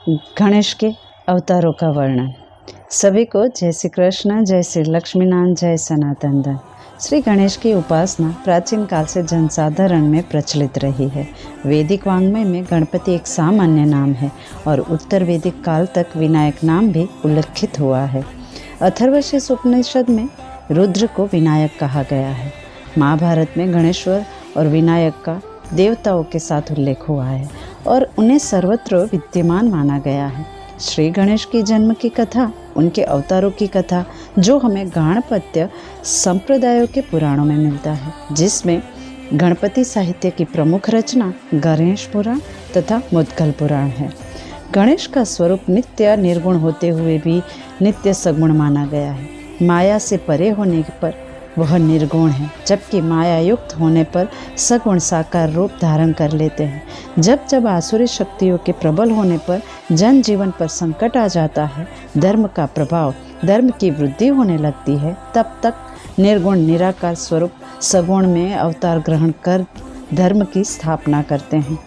गणेश के अवतारों का वर्णन। सभी को जय श्री कृष्ण, जय श्री लक्ष्मीनारायण, जय सनातन धर्म। श्री गणेश की उपासना प्राचीन काल से जनसाधारण में प्रचलित रही है। वैदिक वाङ्मय में गणपति एक सामान्य नाम है और उत्तर वैदिक काल तक विनायक नाम भी उल्लेखित हुआ है। अथर्वशीष उपनिषद में रुद्र को विनायक कहा गया है। महाभारत में गणेश्वर और विनायक का देवताओं के साथ उल्लेख हुआ है और उन्हें सर्वत्र विद्यमान माना गया है। श्री गणेश की जन्म की कथा, उनके अवतारों की कथा जो हमें गाणपत्य संप्रदायों के पुराणों में मिलता है, जिसमें गणपति साहित्य की प्रमुख रचना गणेश पुराण तथा मुद्गल पुराण है। गणेश का स्वरूप नित्य निर्गुण होते हुए भी नित्य सगुण माना गया है। माया से परे होने पर वह निर्गुण है, जबकि माया युक्त होने पर सगुण साकार रूप धारण कर लेते हैं। जब जब आसुरी शक्तियों के प्रबल होने पर जन जीवन पर संकट आ जाता है, धर्म का प्रभाव, धर्म की वृद्धि होने लगती है, तब तक निर्गुण निराकार स्वरूप सगुण में अवतार ग्रहण कर धर्म की स्थापना करते हैं।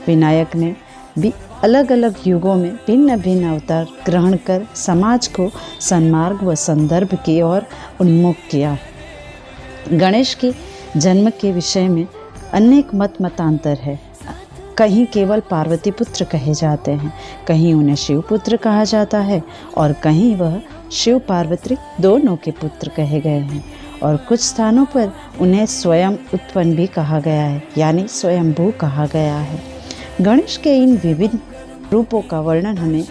विनायक ने भी अलग अलग युगों में भिन्न भिन्न अवतार ग्रहण कर समाज को सन्मार्ग व संदर्भ की ओर उन्मुख किया। गणेश की जन्म के विषय में अनेक मतांतर है। कहीं केवल पार्वती पुत्र कहे जाते हैं, कहीं उन्हें शिव पुत्र कहा जाता है और कहीं वह शिव पार्वती दोनों के पुत्र कहे गए हैं और कुछ स्थानों पर उन्हें स्वयं उत्पन्न भी कहा गया है, यानी स्वयंभू कहा गया है। गणेश के इन विभिन्न रूपों का वर्णन हमें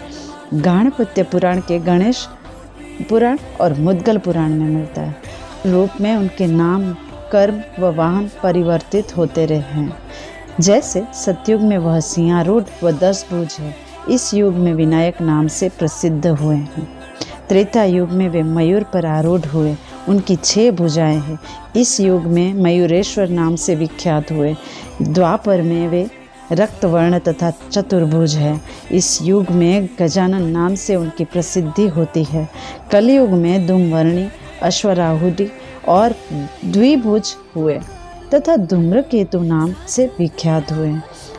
गाणपत्य पुराण के गणेश पुराण और मुद्गल पुराण में मिलता है। रूप में उनके नाम, कर्म व वाहन परिवर्तित होते रहे हैं। जैसे सतयुग में वह सिंहारूढ़ व 10 भुज है, इस युग में विनायक नाम से प्रसिद्ध हुए हैं। त्रेता युग में वे मयूर पर आरूढ़ हुए, उनकी 6 भुजाएं हैं। इस युग में मयूरेश्वर नाम से विख्यात हुए। द्वापर में वे रक्तवर्ण तथा चतुर्भुज है। इस युग में गजानन नाम से उनकी प्रसिद्धि होती है। कलयुग में धूम्रवर्णी, अश्वराहुडी और द्विभुज हुए तथा धूम्रकेतु नाम से विख्यात हुए।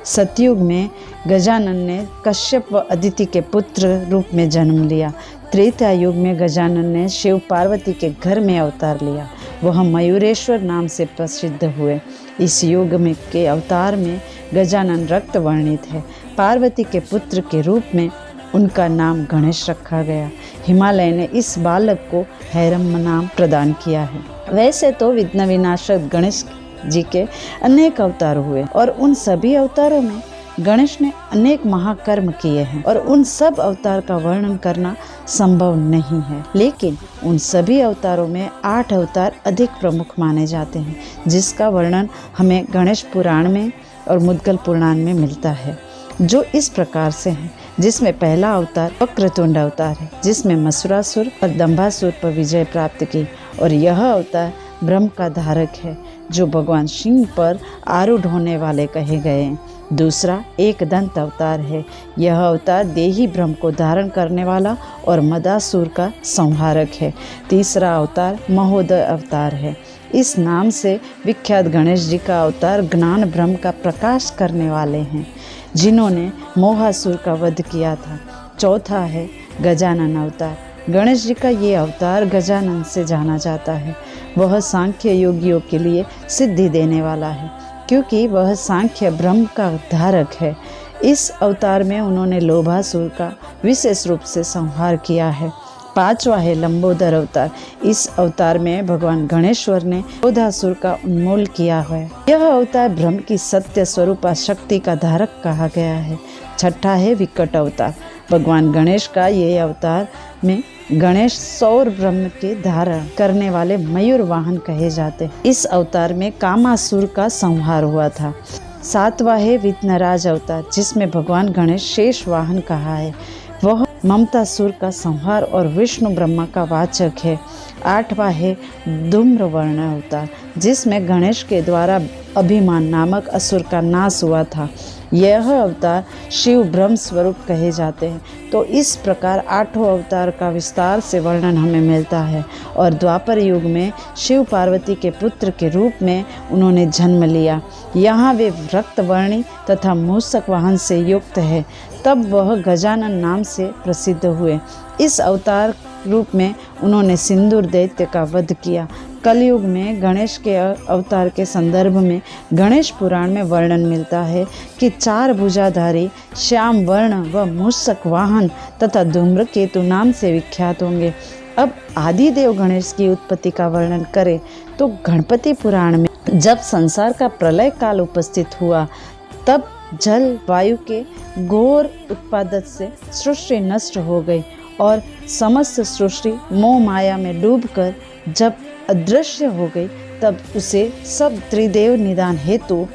सतयुग में गजानन ने कश्यप व अदिति के पुत्र रूप में जन्म लिया। त्रेता युग में गजानन ने शिव पार्वती के घर में अवतार लिया। वह मयूरेश्वर नाम से प्रसिद्ध हुए। इस युग में के अवतार में गजानन रक्त वर्णित है। पार्वती के पुत्र के रूप में उनका नाम गणेश रखा गया। हिमालय ने इस बालक को हैरम नाम प्रदान किया है। वैसे तो विघ्न विनाशक गणेश जी के अनेक अवतार हुए और उन सभी अवतारों में गणेश ने अनेक महाकर्म किए हैं और उन सब अवतार का वर्णन करना संभव नहीं है। लेकिन उन सभी अवतारों में 8 अवतार अधिक प्रमुख माने जाते हैं, जिसका वर्णन हमें गणेश पुराण में और मुद्गल पुराण में मिलता है, जो इस प्रकार से हैं। जिसमें पहला अवतार वक्रतुंड अवतार है, जिसमें मसुरासुर और दंभासुर पर विजय प्राप्त की, और यह अवतार ब्रह्म का धारक है, जो भगवान शिव पर आरूढ़ होने वाले कहे गए हैं। दूसरा एकदंत अवतार है। यह अवतार देही ब्रह्म को धारण करने वाला और मदासुर का संहारक है। तीसरा अवतार महोदय अवतार है। इस नाम से विख्यात गणेश जी का अवतार ज्ञान ब्रह्म का प्रकाश करने वाले हैं, जिन्होंने मोहासुर का वध किया था। चौथा है गजानन अवतार। गणेश जी का ये अवतार गजानन से जाना जाता है। वह सांख्य योगियों के लिए सिद्धि देने वाला है, क्योंकि वह सांख्य ब्रह्म का धारक है। इस अवतार में उन्होंने लोभासुर का विशेष रूप से संहार किया है। पांचवा है लंबोदर अवतार। इस अवतार में भगवान गणेश्वर ने क्रोधासुर का उन्मूलन किया है। यह अवतार ब्रह्म की सत्य स्वरूपा शक्ति का धारक कहा गया है। छठा है विकट अवतार। भगवान गणेश का ये अवतार में गणेश सौर ब्रह्म के धारण करने वाले मयूर वाहन कहे जाते हैं। इस अवतार में कामासुर का संहार हुआ था। सातवां है विघ्नराज अवतार, जिसमें भगवान गणेश शेष वाहन कहा है। वह ममतासुर का संहार और विष्णु ब्रह्मा का वाचक है। आठवां है धूम्रवर्ण अवतार, जिसमें गणेश के द्वारा अभिमान नामक असुर का नाश हुआ था। यह अवतार शिव ब्रह्म स्वरूप कहे जाते हैं। तो इस प्रकार 8 अवतार का विस्तार से वर्णन हमें मिलता है और द्वापर युग में शिव पार्वती के पुत्र के रूप में उन्होंने जन्म लिया। यहाँ वे रक्तवर्णी तथा मूषक वाहन से युक्त है तब वह गजानन नाम से प्रसिद्ध हुए। इस अवतार रूप में उन्होंने सिंदूर दैत्य का वध किया। कलयुग में गणेश के अवतार के संदर्भ में गणेश पुराण में वर्णन मिलता है कि 4 भुजाधारी, श्याम वर्ण व मूषक वाहन तथा धूम्रकेतु नाम से विख्यात होंगे। अब आदिदेव गणेश की उत्पत्ति का वर्णन करें तो गणपति पुराण में जब संसार का प्रलय काल उपस्थित हुआ, तब जल वायु के घोर उत्पादन से सृष्टि नष्ट हो गई और समस्त सृष्टि मोह माया में डूबकर जब अदृश्य हो गई, तब उसे सब त्रिदेव निदान हेतु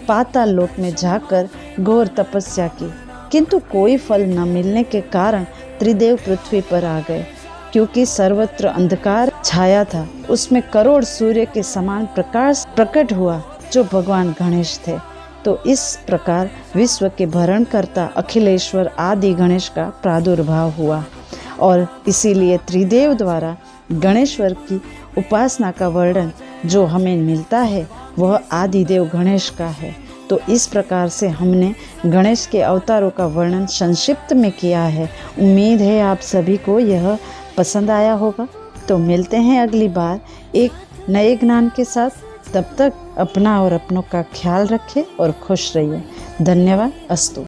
पाताल लोक में जाकर घोर तपस्या की, किंतु कोई फल न मिलने के कारण त्रिदेव पृथ्वी पर आ गए। क्योंकि सर्वत्र अंधकार छाया था, उसमें करोड़ सूर्य के समान प्रकाश प्रकट हुआ जो भगवान गणेश थे। तो इस प्रकार विश्व के भरणकर्ता अखिलेश्वर आदि गणेश का प्रादुर्भाव हुआ और इसीलिए त्रिदेव द्वारा गणेश्वर की उपासना का वर्णन जो हमें मिलता है वह आदिदेव गणेश का है। तो इस प्रकार से हमने गणेश के अवतारों का वर्णन संक्षिप्त में किया है। उम्मीद है आप सभी को यह पसंद आया होगा। तो मिलते हैं अगली बार एक नए ज्ञान के साथ। तब तक अपना और अपनों का ख्याल रखें और खुश रहिए। धन्यवाद। अस्तु।